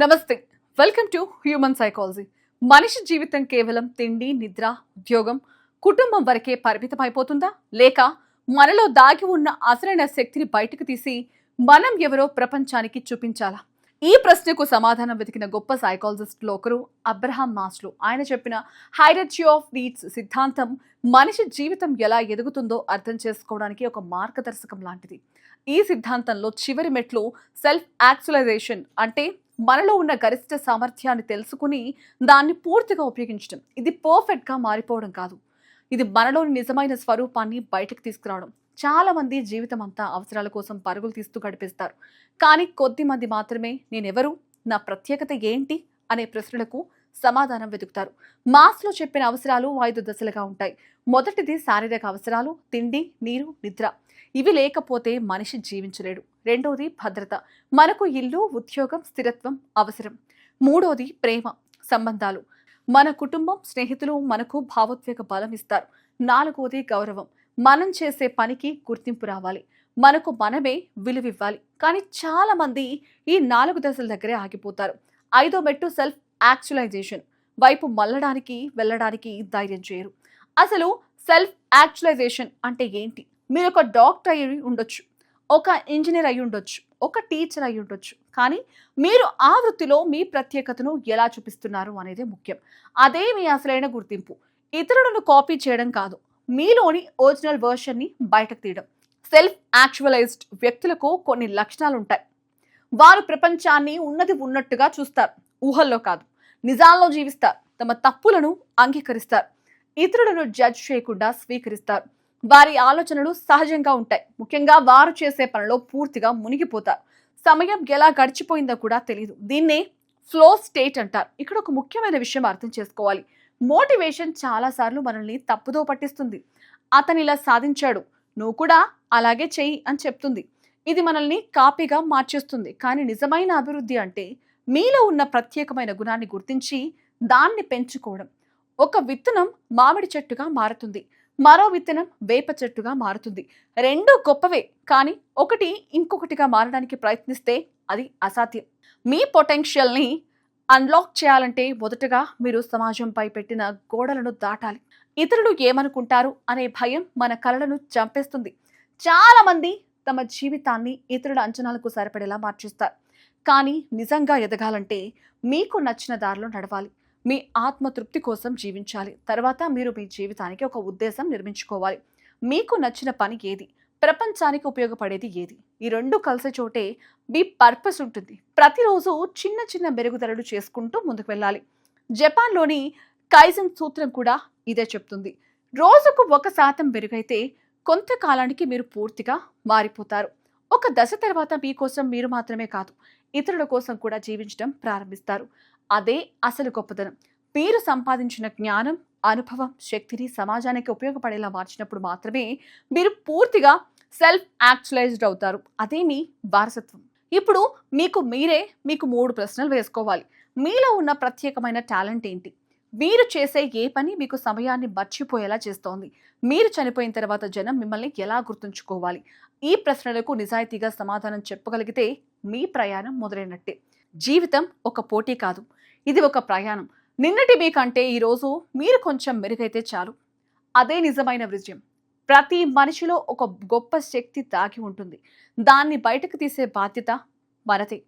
నమస్తే, welcome to human psychology. మనిషి జీవితం కేవలం తిండి, నిద్ర, ఉద్యోగం, కుటుంబం వరకే పరిమితమైపోతుందా, లేక మనలో దాగి ఉన్న అసలైన శక్తిని బయటకు తీసి మనం ఎవరో ప్రపంచానికి చూపించాలా? ఈ ప్రశ్నకు సమాధానం వెతికిన గొప్ప సైకాలజిస్టులో ఒకరు అబ్రహాం మాస్లో. ఆయన చెప్పిన హైరార్కీ ఆఫ్ నీడ్స్ సిద్ధాంతం మనిషి జీవితం ఎలా ఎదుగుతుందో అర్థం చేసుకోవడానికి ఒక మార్గదర్శకం లాంటిది. ఈ సిద్ధాంతంలో చివరి మెట్లు సెల్ఫ్ యాక్చువలైజేషన్, అంటే మనలో ఉన్న గరిష్ట సామర్థ్యాన్ని తెలుసుకుని దాన్ని పూర్తిగా ఉపయోగించడం. ఇది పర్ఫెక్ట్ గా మారిపోవడం కాదు, ఇది మనలోని నిజమైన స్వరూపాన్ని బయటకు తీసుకురావడం. చాలా మంది జీవితం అంతా అవసరాల కోసం పరుగులు తీస్తూ గడిపేస్తారు, కానీ కొద్ది మంది మాత్రమే నేనెవరు, నా ప్రత్యేకత ఏంటి అనే ప్రశ్నలకు సమాధానం వెతుకుతారు. మాస్లో చెప్పిన అవసరాలు 5 దశలుగా ఉంటాయి. మొదటిది శారీరక అవసరాలు, తిండి, నీరు, నిద్ర. ఇవి లేకపోతే మనిషి జీవించలేడు. రెండోది భద్రత, మనకు ఇల్లు, ఉద్యోగం, స్థిరత్వం అవసరం. మూడోది ప్రేమ, సంబంధాలు, మన కుటుంబం, స్నేహితులు మనకు భావోద్వేగ బలం ఇస్తారు. నాలుగోది గౌరవం, మనం చేసే పనికి గుర్తింపు రావాలి, మనకు మనమే విలువివ్వాలి. కానీ చాలా మంది ఈ 4 దశల దగ్గరే ఆగిపోతారు. 5వ మెట్టు సెల్ఫ్ యాక్చువలైజేషన్ వైపు వెళ్ళడానికి ధైర్యం చేయరు. అసలు సెల్ఫ్ యాక్చువలైజేషన్ అంటే ఏంటి? మీరు ఒక డాక్టర్ అయి ఉండొచ్చు, ఒక ఇంజనీర్ అయి ఉండొచ్చు, ఒక టీచర్ అయి ఉండొచ్చు, కానీ మీరు ఆ వృత్తిలో మీ ప్రత్యేకతను ఎలా చూపిస్తున్నారు అనేది ముఖ్యం. అదే మీ అసలైన గుర్తింపు. ఇతరులను కాపీ చేయడం కాదు, మీలోని ఒరిజినల్ వర్షన్ని బయటకు తీయడం. సెల్ఫ్ యాక్చువలైజ్డ్ వ్యక్తులకు కొన్ని లక్షణాలు ఉంటాయి. వారు ప్రపంచాన్ని ఉన్నది ఉన్నట్టుగా చూస్తారు, ఊహల్లో కాదు, నిజాల్లో జీవిస్తారు. తమ తప్పులను అంగీకరిస్తారు, ఇతరులను జడ్జ్ చేయకుండా స్వీకరిస్తారు. వారి ఆలోచనలు సహజంగా ఉంటాయి. ముఖ్యంగా వారు చేసే పనిలో పూర్తిగా మునిగిపోతారు. సమయం ఎలా గడిచిపోయిందో కూడా తెలియదు. దీన్నే ఫ్లో స్టేట్ అంటారు. ఇక్కడ ఒక ముఖ్యమైన విషయం అర్థం చేసుకోవాలి. మోటివేషన్ చాలాసార్లు మనల్ని తప్పుదో పట్టిస్తుంది. అతను ఇలా సాధించాడు, నువ్వు కూడా అలాగే చెయ్యి అని చెప్తుంది. ఇది మనల్ని కాపీగా మార్చేస్తుంది. కానీ నిజమైన అభివృద్ధి అంటే మీలో ఉన్న ప్రత్యేకమైన గుణాన్ని గుర్తించి దాన్ని పెంచుకోవడం. ఒక విత్తనం మామిడి చెట్టుగా మారుతుంది, మరో విత్తనం వేప చెట్టుగా మారుతుంది. రెండు గొప్పవే, కానీ ఒకటి ఇంకొకటిగా మారడానికి ప్రయత్నిస్తే అది అసాధ్యం. మీ పొటెన్షియల్ని అన్లాక్ చేయాలంటే మొదటగా మీరు సమాజంపై పెట్టిన గోడలను దాటాలి. ఇతరులు ఏమనుకుంటారు అనే భయం మన కలలను చంపేస్తుంది. చాలా మంది తమ జీవితాన్ని ఇతరుల అంచనాలకు సరిపడేలా మార్చేస్తారు. కానీ నిజంగా ఎదగాలంటే మీకు నచ్చిన దారిలో నడవాలి, మీ ఆత్మతృప్తి కోసం జీవించాలి. తర్వాత మీరు మీ జీవితానికి ఒక ఉద్దేశం నిర్మించుకోవాలి. మీకు నచ్చిన పని ఏది, ప్రపంచానికి ఉపయోగపడేది ఏది, ఈ రెండు కలిసే చోటే మీ పర్పస్ ఉంటుంది. ప్రతిరోజు చిన్న చిన్న మెరుగుదలలు చేసుకుంటూ ముందుకు వెళ్ళాలి. జపాన్లోని కైజన్ సూత్రం కూడా ఇదే చెప్తుంది. రోజుకు 1% మెరుగైతే కొంతకాలానికి మీరు పూర్తిగా మారిపోతారు. ఒక దశ తర్వాత మీకోసం మీరు మాత్రమే కాదు, ఇతరుల కోసం కూడా జీవించడం ప్రారంభిస్తారు. అదే అసలు గొప్పదనం. మీరు సంపాదించిన జ్ఞానం, అనుభవం, శక్తిని సమాజానికి ఉపయోగపడేలా మార్చినప్పుడు మాత్రమే మీరు పూర్తిగా సెల్ఫ్ యాక్చువలైజ్డ్ అవుతారు. అదే మీ వారసత్వం. ఇప్పుడు మీకు 3 ప్రశ్నలు వేసుకోవాలి. మీలో ఉన్న ప్రత్యేకమైన టాలెంట్ ఏంటి? మీరు చేసే ఏ పని మీకు సమయాన్ని మర్చిపోయేలా చేస్తోంది? మీరు చనిపోయిన తర్వాత జనం మిమ్మల్ని ఎలా గుర్తుంచుకోవాలి? ఈ ప్రశ్నలకు నిజాయితీగా సమాధానం చెప్పగలిగితే మీ ప్రయాణం మొదలైనట్టే. జీవితం ఒక పోటీ కాదు, ఇది ఒక ప్రయాణం. నిన్నటి మీకంటే ఈరోజు మీరు కొంచెం మెరుగైతే చాలు, అదే నిజమైన విజయం. ప్రతి మనిషిలో ఒక గొప్ప శక్తి దాగి ఉంటుంది. దాన్ని బయటకు తీసే బాధ్యత మనదే.